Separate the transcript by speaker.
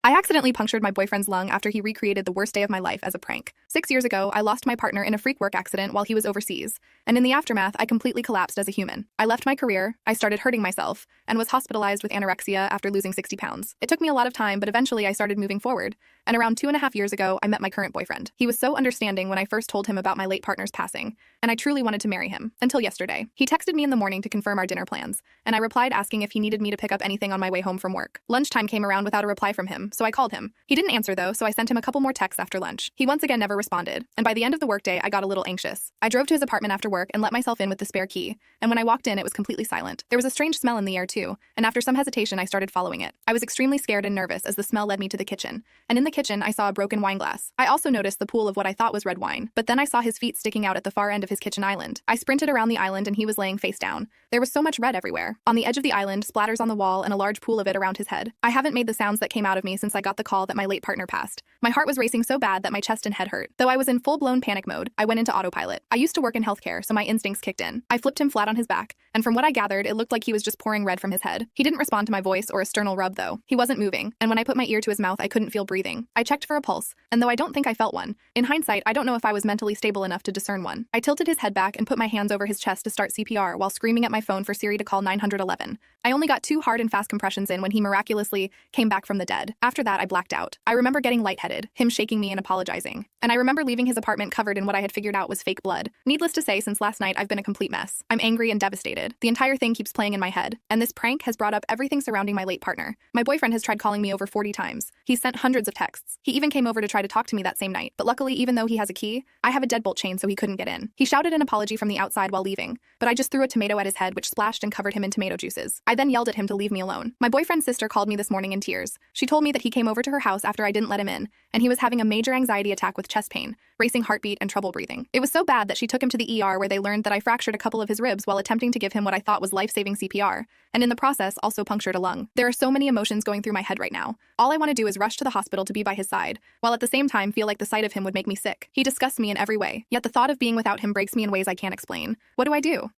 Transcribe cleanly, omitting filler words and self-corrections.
Speaker 1: I accidentally punctured my boyfriend's lung after he recreated the worst day of my life as a prank. 6 years ago, I lost my partner in a freak work accident while he was overseas, and in the aftermath, I completely collapsed as a human. I left my career, I started hurting myself, and was hospitalized with anorexia after losing 60 pounds. It took me a lot of time, but eventually I started moving forward, and around 2.5 years ago, I met my current boyfriend. He was so understanding when I first told him about my late partner's passing, and I truly wanted to marry him, until yesterday. He texted me in the morning to confirm our dinner plans, and I replied asking if he needed me to pick up anything on my way home from work. Lunchtime came around without a reply from him, so I called him. He didn't answer though, so I sent him a couple more texts after lunch. He once again never responded, and by the end of the workday, I got a little anxious. I drove to his apartment after work and let myself in with the spare key, and when I walked in, it was completely silent. There was a strange smell in the air too, and after some hesitation, I started following it. I was extremely scared and nervous as the smell led me to the kitchen, and in the kitchen, I saw a broken wine glass. I also noticed the pool of what I thought was red wine, but then I saw his feet sticking out at the far end of his kitchen island. I sprinted around the island and he was laying face down. There was so much red everywhere. On the edge of the island, splatters on the wall, and a large pool of it around his head. I haven't made the sounds that came out of me since I got the call that my late partner passed. My heart was racing so bad that my chest and head hurt. Though I was in full-blown panic mode, I went into autopilot. I used to work in healthcare, so my instincts kicked in. I flipped him flat on his back, and from what I gathered, it looked like he was just pouring red from his head. He didn't respond to my voice or a sternal rub though. He wasn't moving, and when I put my ear to his mouth, I couldn't feel breathing. I checked for a pulse, and though I don't think I felt one, in hindsight, I don't know if I was mentally stable enough to discern one. I tilted his head back and put my hands over his chest to start CPR while screaming at my phone for Siri to call 911. I only got 2 hard and fast compressions in when he miraculously came back from the dead. After that, I blacked out. I remember getting lightheaded, him shaking me and apologizing. And I remember leaving his apartment covered in what I had figured out was fake blood. Needless to say, since last night, I've been a complete mess. I'm angry and devastated. The entire thing keeps playing in my head, and this prank has brought up everything surrounding my late partner. My boyfriend has tried calling me over 40 times. He's sent hundreds of texts. He even came over to try to talk to me that same night, but luckily, even though he has a key, I have a deadbolt chain so he couldn't get in. He shouted an apology from the outside while leaving, but I just threw a tomato at his head which splashed and covered him in tomato juices. I then yelled at him to leave me alone. My boyfriend's sister called me this morning in tears. She told me that he came over to her house after I didn't let him in, and he was having a major anxiety attack with chest pain, racing heartbeat, and trouble breathing. It was so bad that she took him to the ER where they learned that I fractured a couple of his ribs while attempting to give him what I thought was life-saving CPR, and in the process also punctured a lung. There are so many emotions going through my head right now. All I want to do is rush to the hospital to be by his side, while at the same time feel like the sight of him would make me sick. He disgusts me in every way, yet the thought of being without him breaks me in ways I can't explain. What do I do?